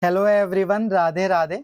Hello everyone, Radhe Radhe.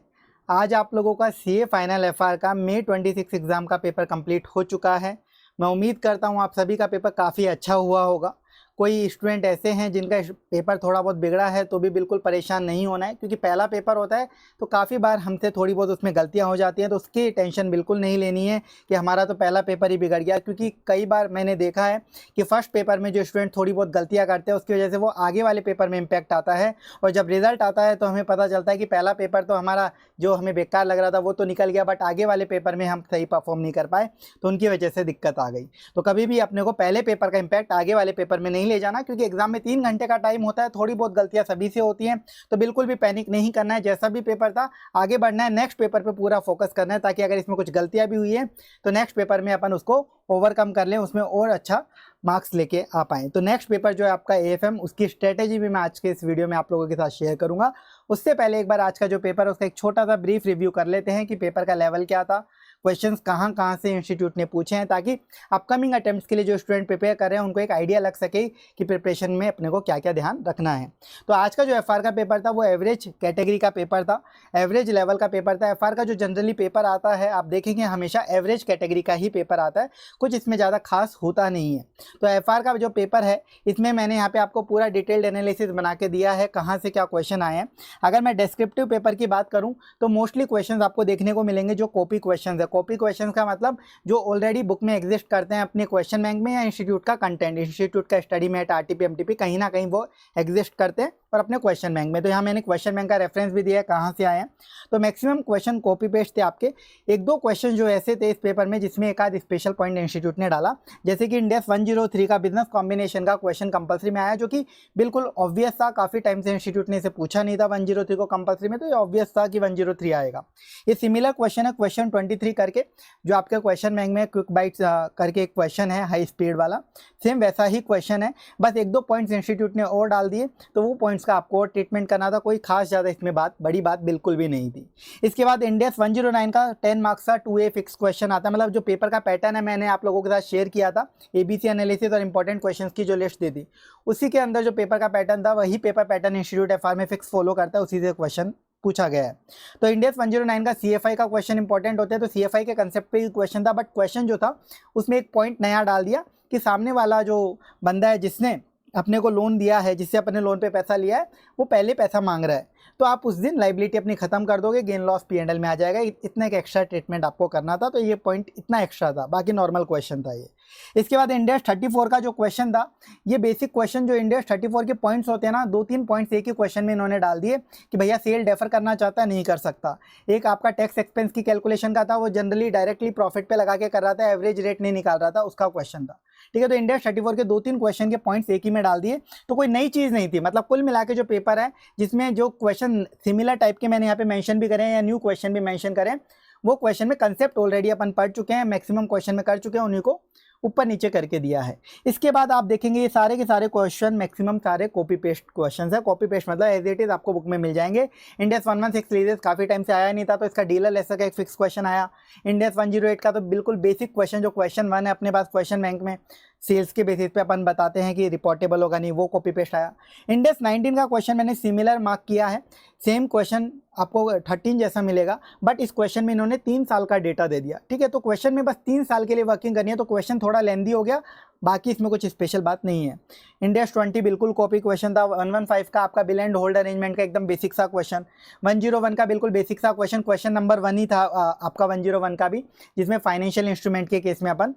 आज आप लोगों का सीए फाइनल एफआर का मई 26 एग्ज़ाम का पेपर कंप्लीट हो चुका है। मैं उम्मीद करता हूँ आप सभी का पेपर काफ़ी अच्छा हुआ होगा। कोई स्टूडेंट ऐसे हैं जिनका पेपर थोड़ा बहुत बिगड़ा है तो भी बिल्कुल परेशान नहीं होना है, क्योंकि पहला पेपर होता है तो काफ़ी बार हमसे थोड़ी बहुत उसमें गलतियां हो जाती हैं, तो उसकी टेंशन बिल्कुल नहीं लेनी है कि हमारा तो पहला पेपर ही बिगड़ गया। क्योंकि कई बार मैंने देखा है कि फर्स्ट पेपर में जो स्टूडेंट थोड़ी बहुत गलतियाँ करते हैं उसकी वजह से वो आगे वाले पेपर में इम्पैक्ट आता है, और जब रिजल्ट आता है तो हमें पता चलता है कि पहला पेपर तो हमारा जो हमें बेकार लग रहा था वो तो निकल गया, बट आगे वाले पेपर में हम सही परफॉर्म नहीं कर पाए, तो उनकी वजह से दिक्कत आ गई। तो कभी भी अपने को पहले पेपर का इम्पैक्ट आगे वाले पेपर में नहीं ले जाना, क्योंकि एग्जाम में 3 घंटे का टाइम होता है, थोड़ी बहुत गलतियां सभी से होती हैं, तो बिल्कुल भी पैनिक नहीं करना है। जैसा भी पेपर था आगे बढ़ना है, नेक्स्ट पेपर पे पूरा फोकस करना है, ताकि अगर इसमें कुछ गलतियां भी हुई है तो नेक्स्ट पेपर में अपन उसको ओवरकम कर लें, उसमें और अच्छा मार्क्स लेके आ पाएँ। तो नेक्स्ट पेपर जो है आपका एएफएम, उसकी स्ट्रेटेजी भी मैं आज के इस वीडियो में आप लोगों के साथ शेयर करूंगा। उससे पहले एक बार आज का जो पेपर है उसका एक छोटा सा ब्रीफ रिव्यू कर लेते हैं कि पेपर का लेवल क्या था, क्वेश्चंस कहाँ कहाँ से इंस्टीट्यूट ने पूछे हैं, ताकि अपकमिंग अटेम्प्ट्स के लिए जो स्टूडेंट प्रिपेयर कर रहे हैं उनको एक आइडिया लग सके कि प्रिपरेशन में अपने को क्या क्या ध्यान रखना है। तो आज का जो एफआर का पेपर था वो एवरेज कैटेगरी का पेपर था, एवरेज लेवल का पेपर था। एफआर का जो जनरली पेपर आता है आप देखेंगे हमेशा एवरेज कैटेगरी का ही पेपर आता है, कुछ इसमें ज़्यादा खास होता नहीं है। तो एफआर का जो पेपर है इसमें मैंने यहाँ पे आपको पूरा डिटेल्ड एनालिसिस बना के दिया है, कहाँ से क्या क्वेश्चन आए हैं। अगर मैं डिस्क्रिप्टिव पेपर की बात करूँ तो मोस्टली क्वेश्चन आपको देखने को मिलेंगे जो कॉपी क्वेश्चन है। कॉपी क्वेश्चन का मतलब जो ऑलरेडी बुक में एग्जिस्ट करते हैं अपने क्वेश्चन बैंक में, या इंस्टीट्यूट का कंटेंट, इंस्टीट्यूट का स्टडी मैट, आरटीपी, एमटीपी कहीं ना कहीं वो एग्जिस्ट करते हैं और अपने क्वेश्चन बैंक में। तो यहाँ मैंने क्वेश्चन बैंक का रेफरेंस भी दिया है कहाँ से आए हैं। तो मैक्सिमम क्वेश्चन कॉपी पेस्ट थे आपके। एक दो क्वेश्चन जो ऐसे थे इस पेपर में जिसमें एक आध स्पेशल पॉइंट इंस्टीट्यूट ने डाला, जैसे कि इंडेक्स 103 का बिजनेस कॉम्बिनेशन का क्वेश्चन कंपलसरी में आया, जो कि बिल्कुल ऑब्वियस था। काफ़ी टाइम से इंस्टीट्यूट ने इसे पूछा नहीं था 103 को कंपलसरी में, तो ये ऑब्वियस था कि 103 आएगा। ये सिमिलर क्वेश्चन है क्वेश्चन 23 करके, जो आपके क्वेश्चन बैंक में क्विक बाइट्स करके एक क्वेश्चन है हाई स्पीड वाला, सेम वैसा ही क्वेश्चन है, बस एक दो पॉइंट्स इंस्टीट्यूट ने और डाल दिए, तो वो पॉइंट्स का आपको ट्रीटमेंट करना था। कोई खास ज़्यादा इसमें बड़ी बात बिल्कुल भी नहीं थी। इसके बाद इंडेक्स 109 का 10 मार्क्स का 2A फिक्स क्वेश्चन आता है, मतलब जो पेपर का पैटर्न है मैंने आप लोगों के साथ शेयर किया था, ABC एनालिसिस और इंपॉर्टेंट क्वेश्चन की जो लिस्ट दी थी, उसी के अंदर जो पेपर का पैटर्न था वही पेपर पैटर्न इंस्टीट्यूट एफआर में फिक्स फॉलो करता है, उसी से क्वेश्चन पूछा गया है। तो इंडेक्स 109 का CFI का क्वेश्चन इंपॉर्टेंट होता है, तो CFI के कंसेप्ट पे क्वेश्चन था, बट क्वेश्चन जो था उसमें एक पॉइंट नया डाल दिया कि सामने वाला जो बंदा है जिसने अपने को लोन दिया है, जिससे अपने लोन पे पैसा लिया है, वो पहले पैसा मांग रहा है, तो आप उस दिन लाइबिलिटी अपनी खत्म कर दोगे, गेन लॉस P&L में आ जाएगा। इतना एक एक्स्ट्रा ट्रीटमेंट आपको करना था, तो ये पॉइंट इतना एक्स्ट्रा था, बाकी नॉर्मल क्वेश्चन था ये। इसके बाद इंडेक्स 34 का जो क्वेश्चन था, ये बेसिक क्वेश्चन जो इंडेक्स 34 के पॉइंट्स होते हैं ना, 2-3 पॉइंट्स एक ही क्वेश्चन में इन्होंने डाल दिए कि भैया सेल डेफर करना चाहता है, नहीं कर सकता। एक आपका टैक्स एक्सपेंस की कैलकुलेशन का था, वो जनरली डायरेक्टली प्रॉफिट पे लगा के कर रहा था, एवरेज रेट नहीं निकाल रहा था, उसका क्वेश्चन था। ठीक है, तो इंडेक्स 34 के 2-3 क्वेश्चन के पॉइंट्स एक ही में डाल दिए, तो कोई नई चीज़ नहीं थी। मतलब कुल मिला के जो पेपर है जिसमें जो क्वेश्चन सिमिलर टाइप के मैंने यहाँ पे मेंशन भी करें या न्यू क्वेश्चन भी मेंशन करें, वो क्वेश्चन में कंसेप्ट ऑलरेडी अपन पढ़ चुके हैं, मैक्सिमम क्वेश्चन में कर चुके हैं, उन्हीं को ऊपर नीचे करके दिया है। इसके बाद आप देखेंगे ये सारे के सारे क्वेश्चन मैक्सिमम सारे कॉपी पेस्ट क्वेश्चन है। कॉपी पेस्ट मतलब एज इट इज आपको बुक में मिल जाएंगे। इंडेक्स 116 लीजेस काफ़ी टाइम से आया नहीं था, तो इसका डीलर लेसर का एक फिक्स क्वेश्चन आया। इंडेक्स 108 का तो बिल्कुल बेसिक क्वेश्चन, जो क्वेश्चन 1 है अपने पास क्वेश्चन बैंक में, सेल्स के बेसिस पे अपन बताते हैं कि रिपोर्टेबल होगा नहीं, वो कॉपी पेस्ट आया। इंडेक्स 19 का क्वेश्चन मैंने सिमिलर मार्क किया है, सेम क्वेश्चन आपको 13 जैसा मिलेगा, बट इस क्वेश्चन में इन्होंने 3 साल का डेटा दे दिया। ठीक है, तो क्वेश्चन में बस 3 साल के लिए वर्किंग करनी है, तो क्वेश्चन थोड़ा लेंदी हो गया, बाकी इसमें कुछ स्पेशल बात नहीं है। इंडेक्स 20 बिल्कुल कॉपी क्वेश्चन था। 115 का आपका बिल एंड होल्ड अरेंजमेंट का एकदम बेसिक सा क्वेश्चन। 101 का बिल्कुल बेसिक सा क्वेश्चन, क्वेश्चन नंबर 1 ही था आपका 101 का भी, जिसमें फाइनेंशियल इंस्ट्रूमेंट के केस में अपन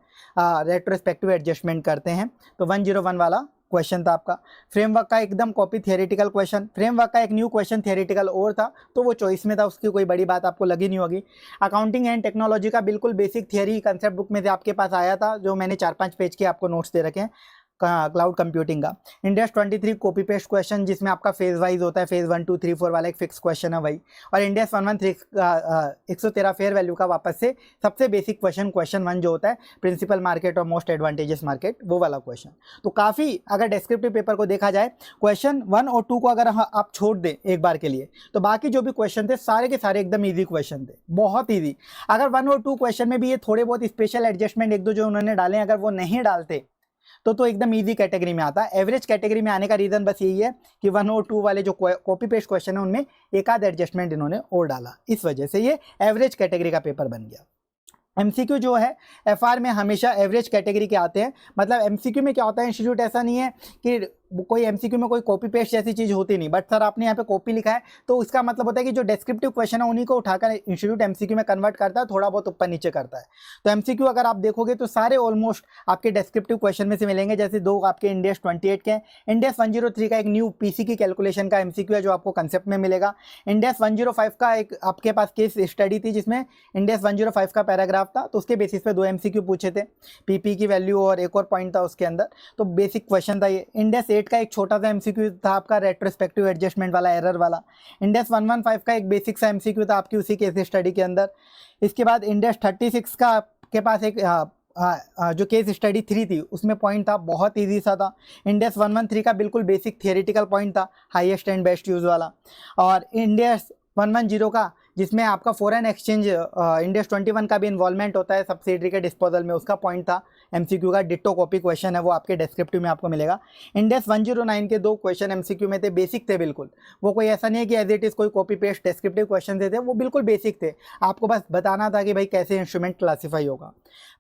रेट्रोस्पेक्टिव एडजस्टमेंट करते हैं, तो 101 वाला क्वेश्चन था आपका। फ्रेमवर्क का एकदम कॉपी थियोरेटिकल क्वेश्चन। फ्रेमवर्क का एक न्यू क्वेश्चन थियोरेटिकल और था, तो वो चॉइस में था, उसकी कोई बड़ी बात आपको लगी नहीं होगी। अकाउंटिंग एंड टेक्नोलॉजी का बिल्कुल बेसिक थियरी कंसेप्ट बुक में से आपके पास आया था, जो मैंने 4-5 पेज के आपको नोट्स दे रखे हैं क्लाउड कंप्यूटिंग का। इंडेक्स 23 कॉपी पेस्ट क्वेश्चन, जिसमें आपका फेज वाइज होता है, फेज 1, 2, 3, 4 वाला एक फिक्स क्वेश्चन है वही। और इंडेक्स 113 113 फेयर वैल्यू का वापस से सबसे बेसिक क्वेश्चन, क्वेश्चन 1 जो होता है प्रिंसिपल मार्केट और मोस्ट एडवांटेजेस मार्केट, वो वाला क्वेश्चन। तो काफ़ी अगर डिस्क्रिप्टिव पेपर को देखा जाए, क्वेश्चन 1 और 2 को अगर आप छोड़ दें एक बार के लिए, तो बाकी जो भी क्वेश्चन थे सारे के सारे एकदम ईजी क्वेश्चन थे, बहुत ईजी। अगर 1 और 2 क्वेश्चन में भी ये थोड़े बहुत स्पेशल एडजस्टमेंट एक दो जो उन्होंने डाले, अगर वो नहीं डालते तो एकदम इजी कैटेगरी में आता है। एवरेज कैटेगरी में आने का रीज़न बस यही है कि 1 और 2 वाले जो कॉपी पेस्ट क्वेश्चन है उनमें एक आध एडजस्टमेंट इन्होंने और डाला, इस वजह से ये एवरेज कैटेगरी का पेपर बन गया। एमसीक्यू जो है एफआर में हमेशा एवरेज कैटेगरी के आते हैं। मतलब एमसीक्यू में क्या होता है, इंस्टीट्यूट ऐसा नहीं है कि कोई एमसीक्यू में कोई कॉपी पेस्ट जैसी चीज़ होती नहीं, बट सर आपने यहाँ पे कॉपी लिखा है तो उसका मतलब होता है कि जो डिस्क्रिप्टिव क्वेश्चन है उन्हीं को उठाकर इंस्टीट्यूट एमसीक्यू में कन्वर्ट करता है, थोड़ा बहुत ऊपर नीचे करता है। तो एमसीक्यू अगर आप देखोगे तो सारे ऑलमोस्ट आपके डिस्क्रिप्टिव क्वेश्चन में से मिलेंगे। जैसे 2 आपके इंडेस 28 के हैं, इंडेस 103 का एक न्यू पीसी की कैलकुलेशन का एमसीक्यू है जो आपको कंसेप्ट में मिलेगा। इंडेस 105 का एक आपके पास केस स्टडी थी जिसमें इंडेस 105 का पैराग्राफ था, तो उसके बेसिस पे 2 एमसीक्यू पूछे थे, पीपी की वैल्यू और एक और पॉइंट था उसके अंदर, तो बेसिक क्वेश्चन था ये। इंडेस 8 का एक छोटा सा एमसीक्यू था आपका रेट्रोस्पेक्टिव एडजस्टमेंट वाला, एरर वाला। इंडेस 115 का एक बेसिक सा एमसीक्यू था आपकी उसी केस स्टडी के अंदर। इसके बाद इंडेस 36 का आपके पास एक जो केस स्टडी 3 थी उसमें पॉइंट था, बहुत इजी सा था। इंडेस 113 का बिल्कुल बेसिक थियोरेटिकल पॉइंट था, हाईएस्ट एंड बेस्ट यूज वाला। और इंडेस 110 का जिसमें आपका फॉरेन एक्सचेंज इंडेस 21 का भी इन्वॉल्वमेंट होता है सब्सिडरी के डिस्पोजल में, उसका पॉइंट था एमसीक्यू का। डिट्टो कॉपी क्वेश्चन है वो आपके डिस्क्रिप्टिव में आपको मिलेगा। इंडेस 109 के 2 क्वेश्चन एमसीक्यू में थे, बेसिक थे बिल्कुल, वो कोई ऐसा नहीं है कि एज इट इज़ कोई कॉपी पेस्ट डिस्क्रिप्टिव क्वेश्चन थे, वो बिल्कुल बेसिक थे, आपको बस बताना था कि भाई कैसे इंस्ट्रूमेंट क्लासीफाई होगा।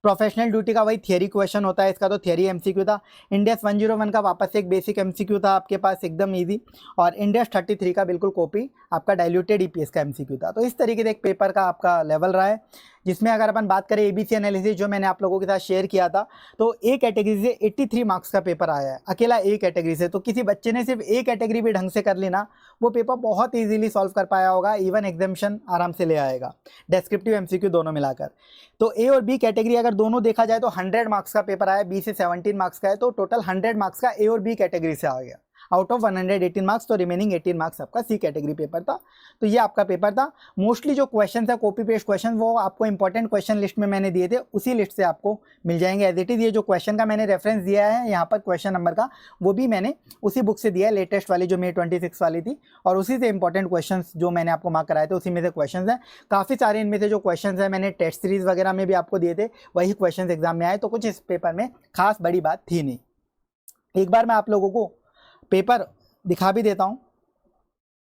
प्रोफेशनल ड्यूटी का वही थियरी क्वेश्चन होता है, इसका तो थियरी एमसीक्यू था। इंडेस 101 का वापस से एक बेसिक एमसीक्यू था आपके पास, एकदम ईजी। और इंडेस 33 का बिल्कुल कॉपी आपका डाइल्यूटेड ईपीएस का एमसीक्यू था। तो इस तरीके से एक पेपर का आपका लेवल रहा है, जिसमें अगर अपन बात करें एबीसी एनालिसिस जो मैंने आप लोगों के साथ शेयर किया था, तो ए कैटेगरी से 83 मार्क्स का पेपर आया है, अकेला ए कैटेगरी से। तो किसी बच्चे ने सिर्फ ए कैटेगरी भी ढंग से कर ली ना, वो पेपर बहुत ईजिली सॉल्व कर पाया होगा, इवन एग्जामिशन आराम से ले आएगा, डिस्क्रिप्टिव एमसीक्यू दोनों मिलाकर। तो ए और बी कैटेगरी अगर दोनों देखा जाए तो 100 मार्क्स का पेपर आया, बी से 17 मार्क्स का है, तो टोटल 100 मार्क्स का ए और बी कैटेगरी से आ गया आउट ऑफ 118 मार्क्स। तो रिमेनिंग 18 मार्क्स आपका सी कैटेगरी पेपर था। तो ये आपका पेपर था। मोस्टली जो क्वेश्चन है कॉपी पेस्ट क्वेश्चन, वो आपको इंपॉर्टेंट क्वेश्चन लिस्ट में मैंने दिए थे, उसी लिस्ट से आपको मिल जाएंगे एज इट इज़। ये जो क्वेश्चन का मैंने रेफरेंस दिया है यहाँ पर क्वेश्चन नंबर का, वो भी मैंने उसी बुक से दिया है, लेटेस्ट वाली जो May 26 वाली थी, और उसी से इंपॉर्टेंट क्वेश्चन जो मैंने आपको मार्क कराए थे उसी में से क्वेश्चन है। काफ़ी सारे इनमें से जो क्वेश्चन है मैंने टेस्ट सीरीज वगैरह में भी आपको दिए थे, वही क्वेश्चन एग्जाम में आए, तो कुछ इस पेपर में खास बड़ी बात थी नहीं। एक बार मैं आप लोगों को पेपर दिखा भी देता हूं।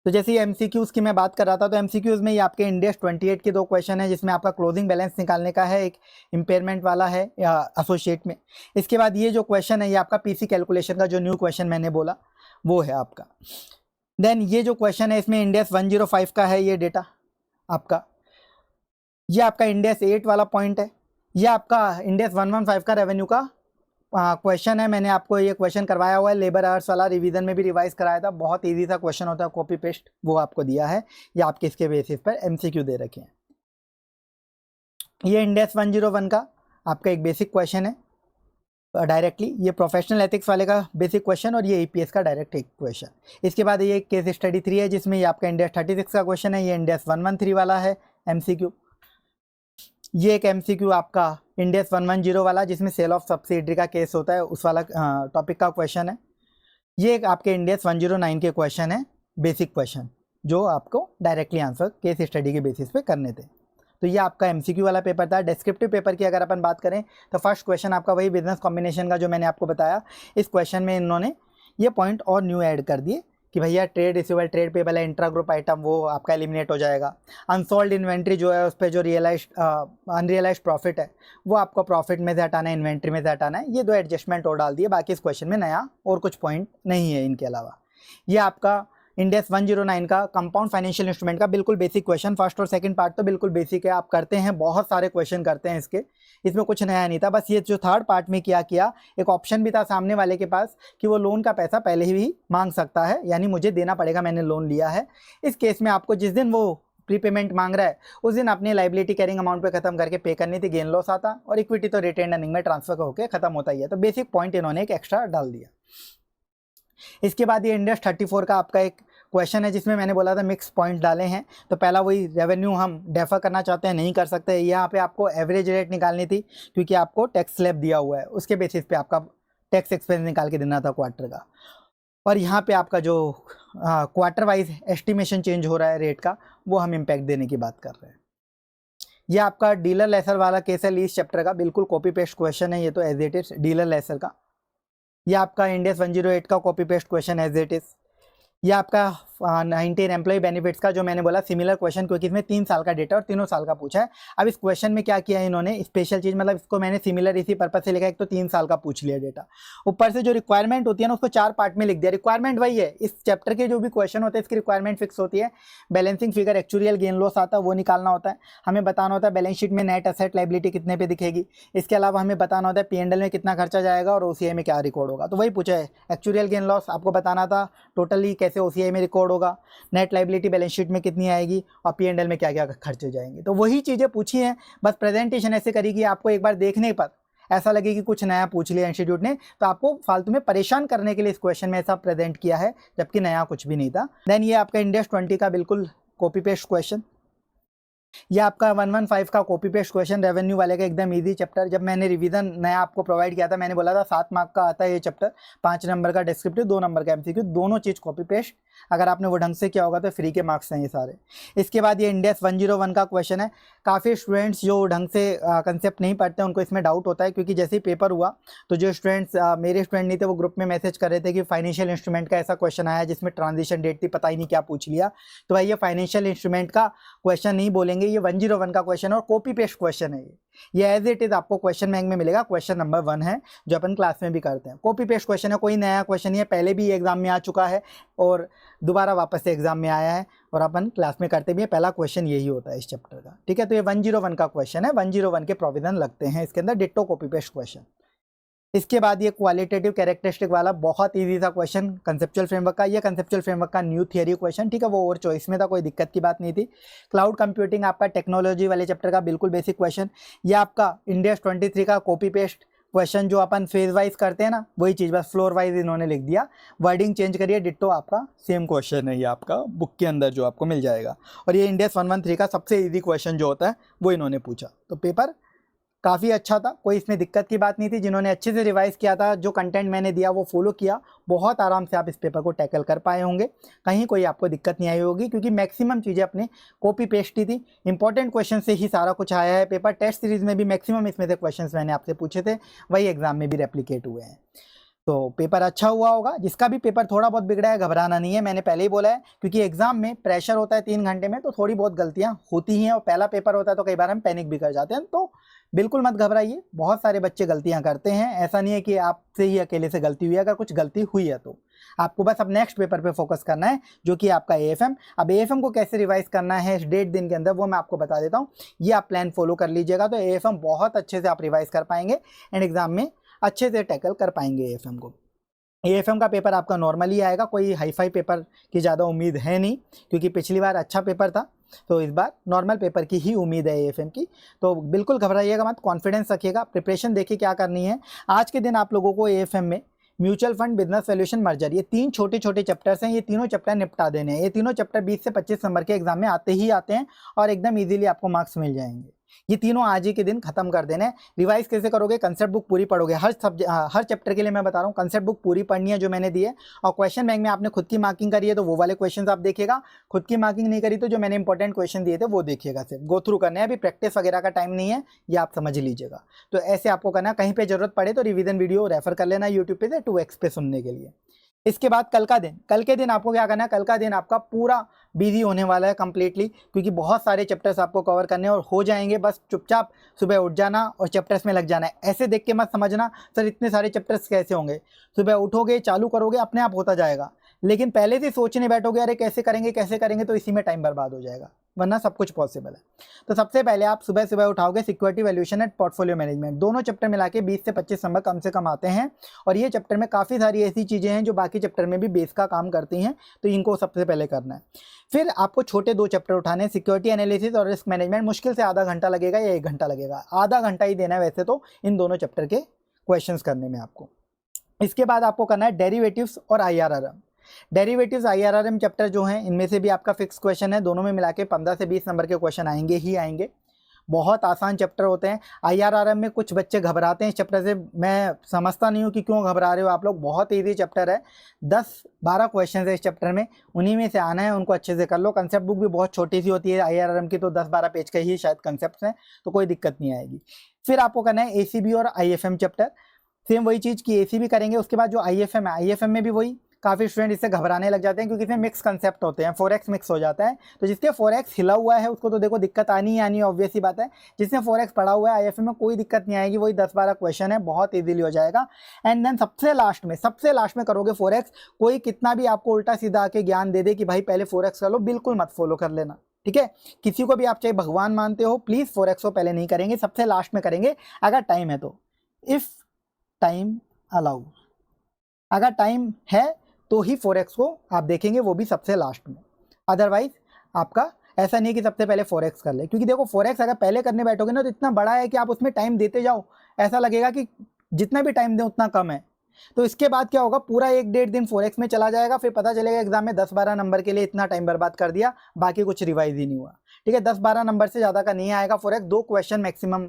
तो जैसे एमसीक्यूज की मैं बात कर रहा था, तो एमसीक्यूज में ये आपके इंडेस 28 के 2 क्वेश्चन है, जिसमें आपका क्लोजिंग बैलेंस निकालने का है, एक इम्पेयरमेंट वाला है या एसोसिएट में। इसके बाद ये जो क्वेश्चन है ये आपका पीसी कैलकुलेशन का जो न्यू क्वेश्चन मैंने बोला वो है आपका। देन ये जो क्वेश्चन है इसमें इंडेस 105 का है ये डेटा आपका, ये आपका इंडेस 8 वाला पॉइंट है, ये आपका इंडेस 115 का रेवेन्यू का क्वेश्चन है। मैंने आपको ये क्वेश्चन करवाया हुआ है, लेबर आवर्स वाला, रिवीजन में भी रिवाइज कराया था, बहुत इजी सा क्वेश्चन होता है, कॉपी पेस्ट वो आपको दिया है, ये आपके इसके बेसिस पर एमसीक्यू दे रखे हैं। ये इंडेस 101 का आपका एक बेसिक क्वेश्चन है डायरेक्टली, ये प्रोफेशनल एथिक्स वाले का बेसिक क्वेश्चन, और ये ईपीएस का डायरेक्ट एक क्वेश्चन। इसके बाद ये केस स्टडी 3 है जिसमें ये आपका इंडेस 36 का क्वेश्चन है, ये इंडेस 113 वाला है एमसीक्यू। ये एक एमसीक्यू आपका इंडेस 110 वाला जिसमें सेल ऑफ सब्सिडरी का केस होता है, उस वाला टॉपिक का क्वेश्चन है। ये एक आपके इंडेस 109 के क्वेश्चन है, बेसिक क्वेश्चन, जो आपको डायरेक्टली आंसर केस स्टडी के बेसिस पे करने थे। तो ये आपका एमसीक्यू वाला पेपर था। डिस्क्रिप्टिव पेपर की अगर अपन बात करें तो फर्स्ट क्वेश्चन आपका वही बिजनेस कॉम्बिनेशन का जो मैंने आपको बताया। इस क्वेश्चन में इन्होंने ये पॉइंट और न्यू ऐड कर दिए कि भैया ट्रेड रिसीवेबल, ट्रेड पेबल है, इंट्रा ग्रुप आइटम वो आपका एलिमिनेट हो जाएगा। अनसोल्ड इन्वेंट्री जो है उस पर जो अनरियलाइज्ड प्रॉफिट है वो आपको प्रॉफिट में से हटाना है, इन्वेंट्री में से हटाना है। ये 2 एडजस्टमेंट और डाल दिए, बाकी इस क्वेश्चन में नया और कुछ पॉइंट नहीं है इनके अलावा। ये आपका इंडेस 109 का कंपाउंड फाइनेंशियल इंस्ट्रूमेंट का बिल्कुल बेसिक क्वेश्चन, फर्स्ट और सेकंड पार्ट तो बिल्कुल बेसिक है, आप करते हैं, बहुत सारे क्वेश्चन करते हैं इसके, इसमें कुछ नया नहीं था। बस ये जो थर्ड पार्ट में किया एक ऑप्शन भी था सामने वाले के पास कि वो लोन का पैसा पहले ही मांग सकता है, यानी मुझे देना पड़ेगा, मैंने लोन लिया है। इस केस में आपको जिस दिन वो प्रीपेमेंट मांग रहा है उस दिन अपनी लाइबिलिटी कैरिंग अमाउंट पे खत्म करके पे करनी थी, गेन लॉस आता, और इक्विटी तो रिटेन अर्निंग में ट्रांसफर होकर खत्म होता ही है। तो बेसिक पॉइंट इन्होंने एक एक्स्ट्रा डाल दिया। इसके बाद ये इंडेस 34 का आपका एक क्वेश्चन है जिसमें मैंने बोला था मिक्स पॉइंट डाले हैं। तो पहला वही रेवेन्यू हम डेफर करना चाहते हैं, नहीं कर सकते, यहाँ पे आपको एवरेज रेट निकालनी थी क्योंकि आपको टैक्स स्लैब दिया हुआ है, उसके बेसिस पे आपका टैक्स एक्सपेंस निकाल के देना था क्वार्टर का। और यहाँ पे आपका जो क्वार्टर वाइज एस्टिमेशन चेंज हो रहा है रेट का, वो हम इम्पैक्ट देने की बात कर रहे हैं। ये आपका डीलर लेसर वाला केस है लीज चैप्टर का, बिल्कुल कॉपी पेस्ट क्वेश्चन है ये तो as it is dealer lessor का। ये आपका इंडेक्स 108 का copy paste question as it is. ये आपका 19 एम्प्लॉय बेनिफिट्स का जो मैंने बोला सिमिलर क्वेश्चन, क्योंकि इसमें 3 साल का डेटा और तीनों साल का पूछा है। अब इस क्वेश्चन में क्या किया है इन्होंने स्पेशल चीज़, मतलब इसको मैंने सिमिलर इसी पर्पज से लिखा है, एक तो 3 साल का पूछ लिया डेटा, ऊपर से जो रिक्वायरमेंट होती है ना उसको 4 पार्ट में लिख दिया। रिक्वायरमेंट वही है, इस चैप्टर के जो भी क्वेश्चन होते हैं इसकी रिक्वायरमेंट फिक्स होती है। Balancing figure actual gain loss आता है वो निकालना होता है, हमें बताना होता है बैलेंस शीट में नेट एसेट लायबिलिटी कितने पे दिखेगी, इसके अलावा हमें बताना होता है P&L में कितना खर्चा जाएगा और OCI में क्या रिकॉर्ड होगा। तो वही पूछा है, एक्चुअल गेन लॉस आपको बताना था टोटली कैसे OCI में रिकॉर्ड होगा, नेट लायबिलिटी बैलेंस शीट में कितनी आएगी और P&L में क्या क्या खर्चे जाएंगे। तो वही चीज़ें पूछी हैं, बस प्रेजेंटेशन ऐसे करी कि आपको एक बार देखने पर ऐसा लगे कि कुछ नया पूछ लिया इंस्टीट्यूट ने, तो आपको फालतू में परेशान करने के लिए इस क्वेश्चन में ऐसा प्रेजेंट किया है, जबकि नया कुछ भी नहीं था। देन ये आपका इंडेक्स 20 का बिल्कुल कॉपी पेस्ट क्वेश्चन। ये आपका 115 का कॉपी पेस्ट क्वेश्चन रेवेन्यू वाले का एकदम इजी चैप्टर। जब मैंने रिवीजन नया आपको प्रोवाइड किया था मैंने बोला था 7 मार्क का आता है ये चैप्टर, 5 नंबर का डिस्क्रिप्टिव, 2 नंबर का MCQ, दोनों चीज़ कॉपी पेस्ट। अगर आपने वो ढंग से किया होगा तो फ्री के मार्क्स हैं ये सारे। इसके बाद ये इंडेक्स 101 का क्वेश्चन है। काफ़ी स्टूडेंट्स जो ढंग से कंसेप्ट नहीं पढ़ते उनको इसमें डाउट होता है, क्योंकि जैसे ही पेपर हुआ तो जो स्टूडेंट्स मेरे स्टूडेंट नहीं थे वो ग्रुप में मैसेज कर रहे थे कि फाइनेंशियल इंस्ट्रूमेंट का ऐसा क्वेश्चन आया जिसमें ट्रांजिशन डेट थी, पता ही नहीं क्या पूछ लिया। तो भाई ये फाइनेंशियल इंस्ट्रूमेंट का क्वेश्चन नहीं बोलेंगे, ये 101 का क्वेश्चन और कॉपी पेस्ट क्वेश्चन है ये एज इट इज आपको क्वेश्चन बैंक में मिलेगा। क्वेश्चन नंबर 1 है जो अपन क्लास में भी करते हैं, कॉपी पेस्ट क्वेश्चन है, कोई नया क्वेश्चन नहीं है, पहले भी एग्जाम में आ चुका है और दोबारा वापस से एग्जाम में आया है और अपन क्लास में करते भी है। पहला क्वेश्चन यही होता है इस चैप्टर का, ठीक है। तो ये 101 का क्वेश्चन है, 101 के प्रोविजन लगते हैं इसके अंदर, डिट्टो कॉपी पेस्ट क्वेश्चन। इसके बाद ये क्वालिटेटिव कैरेक्टरिस्टिक वाला बहुत इजी था क्वेश्चन कंसेप्चुअल फ्रेमवर्क का। ये कंसेप्चुअल फ्रेमवर्क का न्यू थियरी क्वेश्चन, ठीक है, वो और चॉइस में था, कोई दिक्कत की बात नहीं थी। क्लाउड कंप्यूटिंग आपका टेक्नोलॉजी वाले चैप्टर का बिल्कुल बेसिक क्वेश्चन। ये आपका इंडेक्स 23 का कॉपी पेस्ट क्वेश्चन, जो अपन फेज वाइज करते हैं ना वही चीज़, बस फ्लोर वाइज इन्होंने लिख दिया, वर्डिंग चेंज करिए, डिट्टो आपका सेम क्वेश्चन है ये आपका बुक के अंदर जो आपको मिल जाएगा। और ये इंडेक्स 113 का सबसे ईजी क्वेश्चन जो होता है वो इन्होंने पूछा। तो पेपर काफ़ी अच्छा था, कोई इसमें दिक्कत की बात नहीं थी। जिन्होंने अच्छे से रिवाइज किया था, जो कंटेंट मैंने दिया वो फॉलो किया, बहुत आराम से आप इस पेपर को टैकल कर पाए होंगे, कहीं कोई आपको दिक्कत नहीं आई होगी, क्योंकि मैक्सिमम चीज़ें अपने कॉपी पेस्ट ही थी। इंपॉर्टेंट क्वेश्चन से ही सारा कुछ आया है पेपर। टेस्ट सीरीज़ में भी मैक्सिमम इसमें से क्वेश्चन मैंने आपसे पूछे थे, वही एग्जाम में भी रेप्लीकेट हुए हैं। तो पेपर अच्छा हुआ होगा। जिसका भी पेपर थोड़ा बहुत बिगड़ा है घबराना नहीं है, मैंने पहले ही बोला है, क्योंकि एग्जाम में प्रेशर होता है 3 घंटे में, तो थोड़ी बहुत गलतियां होती ही हैं और पहला पेपर होता है तो कई बार हम पैनिक भी कर जाते हैं। तो बिल्कुल मत घबराइए, बहुत सारे बच्चे गलतियां करते हैं, ऐसा नहीं है कि आपसे ही अकेले से गलती हुई है। अगर कुछ गलती हुई है तो आपको बस अब नेक्स्ट पेपर पे फोकस करना है, जो कि आपका AFM। अब AFM को कैसे रिवाइज करना है 1.5 दिन के अंदर वो मैं आपको बता देता हूँ, ये आप प्लान फॉलो कर लीजिएगा तो AFM बहुत अच्छे से आप रिवाइज कर पाएंगे एंड एग्जाम में अच्छे से टैकल कर पाएंगे AFM को। AFM का पेपर आपका नॉर्मली आएगा, कोई हाईफाई पेपर की ज़्यादा उम्मीद है नहीं, क्योंकि पिछली बार अच्छा पेपर था, तो इस बार नॉर्मल पेपर की ही उम्मीद है AFM की। तो बिल्कुल घबराइएगा मत, कॉन्फिडेंस रखिएगा, प्रिपरेशन देखिए क्या करनी है। आज के दिन आप लोगों को AFM में mutual fund, business valuation, merger, ये 3 छोटे छोटे चैप्टर्स हैं, ये तीनों चैप्टर निपटा देने हैं। ये तीनों चैप्टर 20 से 25 नंबर के एग्जाम में आते ही आते हैं और एकदम इजीली आपको मार्क्स मिल जाएंगे। ये तीनों आज ही के दिन खत्म कर देने हैं। रिवाइज कैसे करोगे, कंसेप्ट बुक पूरी पढ़ोगे, हर चैप्टर के लिए मैं बता रहा हूँ कंसेप्ट बुक पूरी पढ़नी है जो मैंने दी है। और क्वेश्चन बैंक में आपने खुद की मार्किंग करी है तो वो वाले क्वेश्चन आप देखिएगा, खुद की मार्किंग नहीं करी तो जो मैंने इंपॉर्टेंट क्वेश्चन दिए थे वो देखिएगा, सिर्फ गो थ्रू करने हैं। अभी प्रैक्टिस वगैरह का टाइम नहीं है, ये आप समझ लीजिएगा। तो ऐसे आपको करना है, कहीं पर जरूरत पड़े तो रिविजन वीडियो रेफर कर लेना यूट्यूब पे से 2x पे सुनने के लिए। इसके बाद कल के दिन आपको क्या करना है, कल का दिन आपका पूरा बिजी होने वाला है कंप्लीटली, क्योंकि बहुत सारे चैप्टर्स आपको कवर करने और हो जाएंगे। बस चुपचाप सुबह उठ जाना और चैप्टर्स में लग जाना है। ऐसे देख के मत समझना सर इतने सारे चैप्टर्स कैसे होंगे, सुबह उठोगे चालू करोगे अपने आप होता जाएगा, लेकिन पहले से सोचने बैठोगे अरे कैसे करेंगे तो इसी में टाइम बर्बाद हो जाएगा, वरना सब कुछ पॉसिबल है। तो सबसे पहले आप सुबह सुबह उठाओगे security valuation and portfolio management, दोनों चैप्टर मिला के 20 से 25 नंबर कम से कम आते हैं। और ये चैप्टर में काफ़ी सारी ऐसी चीज़ें हैं जो बाकी चैप्टर में भी बेस का काम करती हैं, तो इनको सबसे पहले करना है। फिर आपको छोटे 2 चैप्टर उठाने हैं, सिक्योरिटी एनालिसिस और रिस्क मैनेजमेंट। मुश्किल से आधा घंटा लगेगा या 1 घंटा लगेगा, आधा घंटा ही देना है वैसे तो इन दोनों चैप्टर के क्वेश्चंस करने में आपको। इसके बाद आपको करना है डेरिवेटिव्स और IRRM। डेरिवेटिव्स IRRM चैप्टर जो हैं इनमें से भी आपका फिक्स क्वेश्चन है, दोनों में मिला के 15 से 20 नंबर के क्वेश्चन आएंगे ही आएंगे। बहुत आसान चैप्टर होते हैं। IRRM में कुछ बच्चे घबराते हैं इस चैप्टर से, मैं समझता नहीं हूँ कि क्यों घबरा रहे हो आप लोग, बहुत ईजी चैप्टर है। 10-12 क्वेश्चन है इस चैप्टर में, उन्हीं में से आना है, उनको अच्छे से कर लो। कंसेप्ट बुक भी बहुत छोटी सी होती है IRRM की, तो 10-12 पेज के ही शायद कंसेप्ट हैं, तो कोई दिक्कत नहीं आएगी। फिर आपको करना है ACB और IFM चैप्टर। सेम वही चीज़ कि एसी भी करेंगे। उसके बाद जो आईएफएम है, आईएफएम में भी वही काफ़ी स्टूडेंट इससे घबराने लग जाते हैं क्योंकि इसमें मिक्स कंसेप्ट होते हैं, 4x मिक्स हो जाता है। तो जिसके 4x हिला हुआ है उसको तो देखो दिक्कत आनी ही आनी है, ऑब्वियस सी बात है। जिसने 4x पढ़ा हुआ है आईएफएम में कोई दिक्कत नहीं आएगी, वही 10-12 क्वेश्चन है, बहुत ईजिली हो जाएगा। एंड देन सबसे लास्ट में करोगे 4x। कोई कितना भी आपको उल्टा सीधा आके ज्ञान दे दे कि भाई पहले 4x कर लो, बिल्कुल मत फॉलो कर लेना, ठीक है। किसी को भी आप चाहे भगवान मानते हो, प्लीज़ 4x को पहले नहीं करेंगे, सबसे लास्ट में करेंगे अगर टाइम है तो, इफ़ टाइम अलाउ। अगर टाइम है तो ही 4x को आप देखेंगे, वो भी सबसे लास्ट में। अदरवाइज आपका ऐसा नहीं कि सबसे पहले 4x कर ले, क्योंकि देखो 4x अगर पहले करने बैठोगे ना तो इतना बड़ा है कि आप उसमें टाइम देते जाओ, ऐसा लगेगा कि जितना भी टाइम दें उतना कम है। तो इसके बाद क्या होगा, पूरा 1-1.5 दिन 4x में चला जाएगा, फिर पता चलेगा एग्जाम में 10-12 नंबर के लिए इतना टाइम बर्बाद कर दिया, बाकी कुछ रिवाइज ही नहीं हुआ, ठीक है। 10-12 नंबर से ज़्यादा का नहीं आएगा 4x, 2 क्वेश्चन मैक्सिमम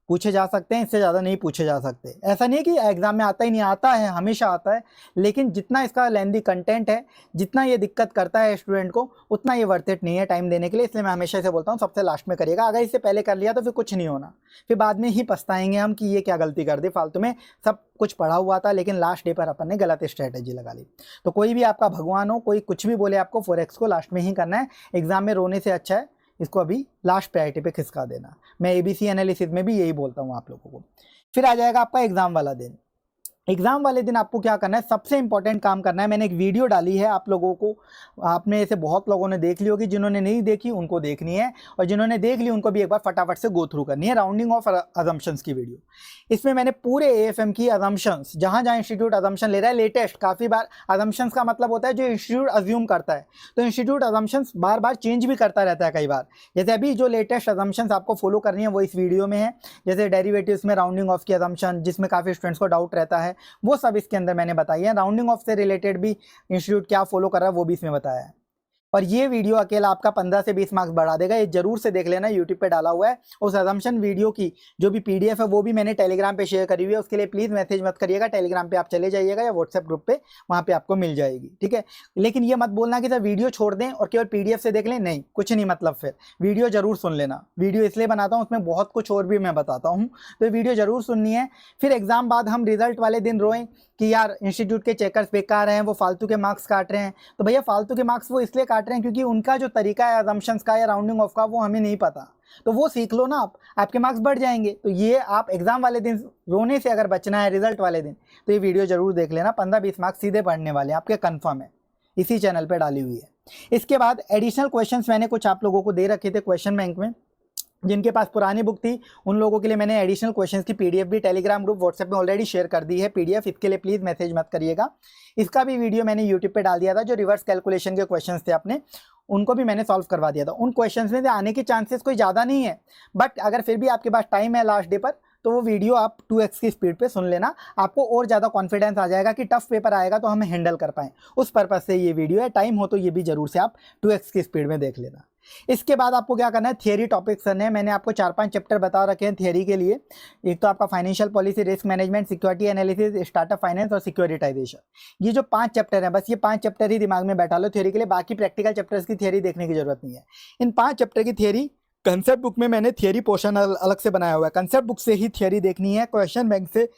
पूछे जा सकते हैं, इससे ज़्यादा नहीं पूछे जा सकते। ऐसा नहीं है कि एग्जाम में आता ही नहीं, आता है, हमेशा आता है, लेकिन जितना इसका लेंदी कंटेंट है, जितना ये दिक्कत करता है स्टूडेंट को, उतना ये वर्थ इट नहीं है टाइम देने के लिए। इसलिए मैं हमेशा इसे बोलता हूँ सबसे लास्ट में करिएगा। अगर इससे पहले कर लिया तो फिर कुछ नहीं होना, फिर बाद में ही पछताएंगे हम कि ये क्या गलती कर दी, फालतू में सब कुछ पढ़ा हुआ था लेकिन लास्ट डे पर अपन ने गलत स्ट्रैटेजी लगा ली। तो कोई भी आपका भगवान हो, कोई कुछ भी बोले, आपको 4x को लास्ट में ही करना है। एग्जाम में रोने से अच्छा है इसको अभी लास्ट प्रायोरिटी पे खिसका देना। मैं एबीसी एनालिसिस में भी यही बोलता हूँ आप लोगों को। फिर आ जाएगा आपका एग्जाम वाला दिन। एग्जाम वाले दिन आपको क्या करना है, सबसे इंपॉर्टेंट काम करना है। मैंने एक वीडियो डाली है आप लोगों को, आपने ऐसे बहुत लोगों ने देख ली होगी, जिन्होंने नहीं देखी उनको देखनी है, और जिन्होंने देख ली उनको भी एक बार फटाफट से गो थ्रू करनी है। राउंडिंग ऑफ अजम्पशंस की वीडियो, इसमें मैंने पूरे एएफएम की अजम्पशंस, जहाँ जहाँ इंस्टीट्यूट अजम्पशन ले रहा है लेटेस्ट, काफ़ी बार अजम्पशंस का मतलब होता है जो इंस्टीट्यूट अज्यूम करता है, तो इंस्टीट्यूट अजम्पशंस बार बार चेंज भी करता रहता है कई बार। जैसे अभी जो लेटेस्ट अजम्पशंस आपको फॉलो करनी है वो इस वीडियो में है। जैसे डेरिवेटिव्स में राउंडिंग ऑफ की अजम्पशन, जिसमें काफ़ी स्टूडेंट्स को डाउट रहता है, वो सब इसके अंदर मैंने बताई है। राउंडिंग ऑफ से रिलेटेड भी इंस्टीट्यूट क्या फॉलो कर रहा है वो भी इसमें बताया है। और ये वीडियो अकेला आपका 15 से 20 मार्क्स बढ़ा देगा, ये जरूर से देख लेना, यूट्यूब पे डाला हुआ है। उस अजम्पशन वीडियो की जो भी पीडीएफ है वो भी मैंने टेलीग्राम पे शेयर करी हुई है, उसके लिए प्लीज़ मैसेज मत करिएगा, टेलीग्राम पे आप चले जाइएगा या व्हाट्सएप ग्रुप पे, वहाँ पे आपको मिल जाएगी, ठीक है। लेकिन ये मत बोलना कि सर वीडियो छोड़ दें और केवल पीडीएफ से देख लें, नहीं, कुछ नहीं, मतलब फिर वीडियो जरूर सुन लेना। वीडियो इसलिए बनाता हूँ, उसमें बहुत कुछ और भी मैं बताता हूँ, तो वीडियो जरूर सुननी है। फिर एग्जाम बाद हम रिजल्ट वाले दिन रोएं कि यार इंस्टीट्यूट के चेकर्स बेकार हैं, वो फालतू के मार्क्स काट रहे हैं। तो भैया फालतू के मार्क्स वो इसलिए काट रहे हैं क्योंकि उनका जो तरीका है अजम्पशंस का या राउंडिंग ऑफ का वो हमें नहीं पता, तो वो सीख लो ना, आपके मार्क्स बढ़ जाएंगे। तो ये आप एग्जाम वाले दिन रोने से अगर बचना है रिजल्ट वाले दिन, तो ये वीडियो जरूर देख लेना। 15-20 मार्क्स सीधे पढ़ने वाले हैं आपके, कन्फर्म है, इसी चैनल पर डाली हुई है। इसके बाद एडिशनल क्वेश्चन मैंने कुछ आप लोगों को दे रखे थे क्वेश्चन बैंक में, जिनके पास पुरानी बुक थी उन लोगों के लिए मैंने एडिशनल क्वेश्चंस की पीडीएफ भी टेलीग्राम ग्रुप व्हाट्सएप में ऑलरेडी शेयर कर दी है पीडीएफ, इसके लिए प्लीज़ मैसेज मत करिएगा। इसका भी वीडियो मैंने यूट्यूब पे डाल दिया था, जो रिवर्स कैलकुलेशन के क्वेश्चंस थे अपने, उनको भी मैंने सॉल्व करवा दिया था। उन क्वेश्चंस में से आने के चांसेस कोई ज़्यादा नहीं है, बट अगर फिर भी आपके पास टाइम है लास्ट डे पर, तो वो वीडियो आप 2x की स्पीड पे सुन लेना, आपको और ज़्यादा कॉन्फिडेंस आ जाएगा कि टफ पेपर आएगा तो हम हैंडल कर पाएँ। उस पर्पज़ से ये वीडियो है, टाइम हो तो ये भी जरूर से आप 2x की स्पीड में देख लेना। इसके बाद आपको क्या करना है, थियरी टॉपिक्स करने हैं। मैंने आपको 4-5 चैप्टर बता रखे हैं थियरी के लिए। एक तो आपका financial policy, risk management, security analysis, startup finance और सिक्योरिटाइजेशन। ये जो 5 चैप्टर हैं, बस ये 5 चैप्टर ही दिमाग में बैठा लो थियरी के लिए, बाकी प्रैक्टिकल चैप्टर्स की थियरी देखने की जरूरत नहीं है। इन 5 चैप्टर की थियरी कंसेप्ट बुक में मैंने थियरी पोर्शन अलग से बनाया हुआ है, कंसेप्ट बुक से ही थियरी देखनी है, क्वेश्चन बैंक से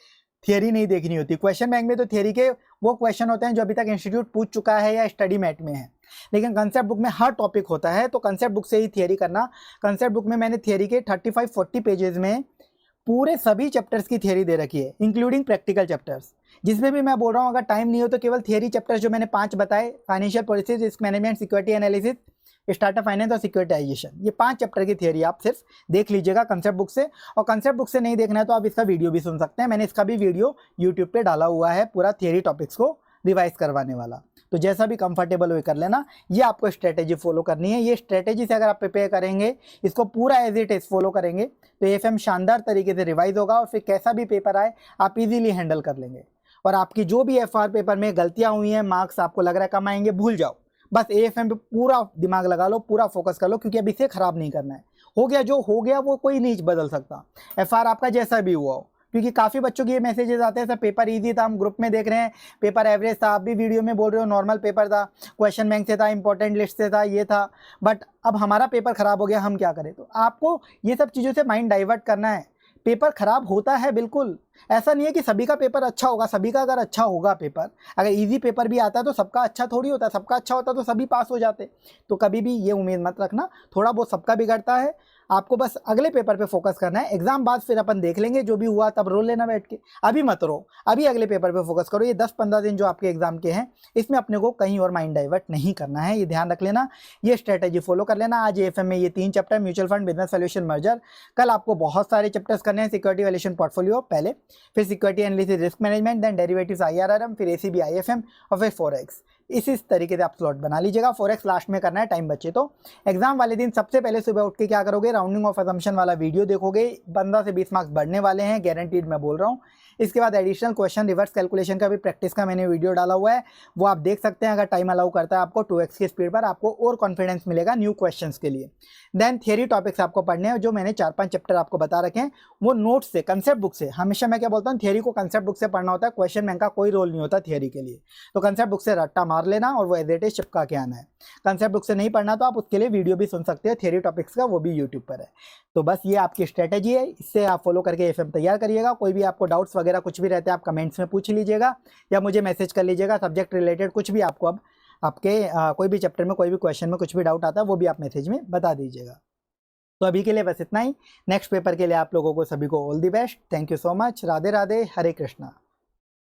थियरी नहीं देखनी होती। क्वेश्चन बैंक में तो थियरी के वो क्वेश्चन होते हैं जो अभी तक इंस्टीट्यूट पूछ चुका है या स्टडी मैट में है, लेकिन कंसेप्ट बुक में हर टॉपिक होता है, तो कंसेप्ट बुक से ही थियरी करना। कंसेप्ट बुक में मैंने थियरी के 35-40 पेजेस में पूरे सभी चैप्टर्स की थियरी दे रखी है, इंक्लूडिंग प्रैक्टिकल चैप्टर्स। जिसमें भी मैं बोल रहा हूँ अगर टाइम नहीं हो तो केवल थियरी चैप्टर्स जो मैंने 5 बताए, financial policy, risk management, security analysis, startup finance और सिक्योरिटाइजेशन, ये 5 चैप्टर की थियरी आप सिर्फ देख लीजिएगा कंसेप्ट बुक से। और कंसेप्ट बुक से नहीं देखना है तो आप इसका वीडियो भी सुन सकते हैं, मैंने इसका भी वीडियो यूट्यूब पे डाला हुआ है, पूरा थियरी टॉपिक्स को रिवाइज करवाने वाला। तो जैसा भी कंफर्टेबल हो कर लेना। ये आपको स्ट्रेटेजी फॉलो करनी है, ये स्ट्रेटेजी से अगर आप प्रिपेयर करेंगे, इसको पूरा एज इट इज फॉलो करेंगे, तो एएफएम शानदार तरीके से रिवाइज होगा और फिर कैसा भी पेपर आए आप इजीली हैंडल कर लेंगे। और आपकी जो भी एफआर पेपर में गलतियां हुई हैं, मार्क्स आपको लग रहा है कम आएंगे, भूल जाओ, बस एएफएम पे पूरा दिमाग लगा लो, पूरा फोकस कर लो, क्योंकि अब इसे खराब नहीं करना है। हो गया जो हो गया वो कोई नहीं बदल सकता, एफआर आपका जैसा भी हुआ हो। क्योंकि काफ़ी बच्चों के ये मैसेजेस आते हैं सर पेपर इजी था, हम ग्रुप में देख रहे हैं पेपर एवरेज था, आप भी वीडियो में बोल रहे हो नॉर्मल पेपर था, क्वेश्चन बैंक से था, इंपॉर्टेंट लिस्ट से था, ये था, बट अब हमारा पेपर ख़राब हो गया, हम क्या करें। तो आपको ये सब चीज़ों से माइंड डाइवर्ट करना है। पेपर ख़राब होता है बिल्कुल, ऐसा नहीं है कि सभी का पेपर अच्छा होगा, सभी का अगर अच्छा होगा पेपर, अगर इजी पेपर भी आता है तो सबका अच्छा थोड़ी होता है, सबका अच्छा होता तो सभी पास हो जाते। तो कभी भी ये उम्मीद मत रखना, थोड़ा बहुत सबका बिगड़ता है। आपको बस अगले पेपर पे फोकस करना है, एग्जाम बाद फिर अपन देख लेंगे, जो भी हुआ तब रो लेना बैठ के, अभी मत रो, अभी अगले पेपर पे फोकस करो। ये 10-15 दिन जो आपके एग्जाम के हैं, इसमें अपने को कहीं और माइंड डाइवर्ट नहीं करना है, ये ध्यान रख लेना, ये स्ट्रेटेजी फॉलो कर लेना। आज एएफएम में ये 3 chapter, mutual fund, business valuation, merger. कल आपको बहुत सारे चैप्टर्स करने हैं, सिक्योरिटी वैल्यूएशन पोर्टफोलियो पहले, फिर security analysis risk management, then derivatives IRRM, फिर एसीबी आईएफएम और फिर फॉरेक्स। इस तरीके से आप स्लॉट बना लीजिएगा। फॉरेक्स लास्ट में करना है, टाइम बचे तो। एग्जाम वाले दिन सबसे पहले सुबह उठ के क्या करोगे, राउंडिंग ऑफ असम्पशन वाला वीडियो देखोगे, 15 से 20 मार्क्स बढ़ने वाले हैं, गारंटीड मैं बोल रहा हूँ। इसके बाद एडिशनल क्वेश्चन, रिवर्स कैलकुलेशन का भी प्रैक्टिस का मैंने वीडियो डाला हुआ है, वो आप देख सकते हैं, अगर टाइम अलाउ करता है आपको 2x की स्पीड पर, आपको और कॉन्फिडेंस मिलेगा न्यू क्वेश्चंस के लिए। देन थियरी टॉपिक्स आपको पढ़ने हैं, जो मैंने 4-5 चैप्टर आपको बता रखे हैं, वो नोट से, कंसेप्ट बुक से। हमेशा मैं क्या बोलता हूँ, थियरी को कंसेप्ट बुक से पढ़ना होता है, क्वेश्चन बैंक का कोई रोल नहीं होता थियरी के लिए। तो कंसेप्ट बुक से रट्टा मार लेना और वो एज इट इज चिपका के आना है। कंसेप्ट बुक से नहीं पढ़ना तो आप उसके लिए वीडियो भी सुन सकते हैं थियरी टॉपिक्स का, वो भी यूट्यूब पर है। तो बस ये आपकी स्ट्रेटेजी है, इससे आप फॉलो करके एएफएम तैयार करिएगा। कोई भी आपको डाउट्स वगैरह कुछ भी रहते हैं आप कमेंट्स में पूछ लीजिएगा, या मुझे मैसेज कर लीजिएगा। सब्जेक्ट रिलेटेड कुछ भी आपको अब आपके कोई भी चैप्टर में, कोई भी क्वेश्चन में कुछ भी डाउट आता है, वो भी आप मैसेज में बता दीजिएगा। तो अभी के लिए बस इतना ही। नेक्स्ट पेपर के लिए आप लोगों को सभी को all the best. Thank you so much. Radhe Radhe, Hare Krishna.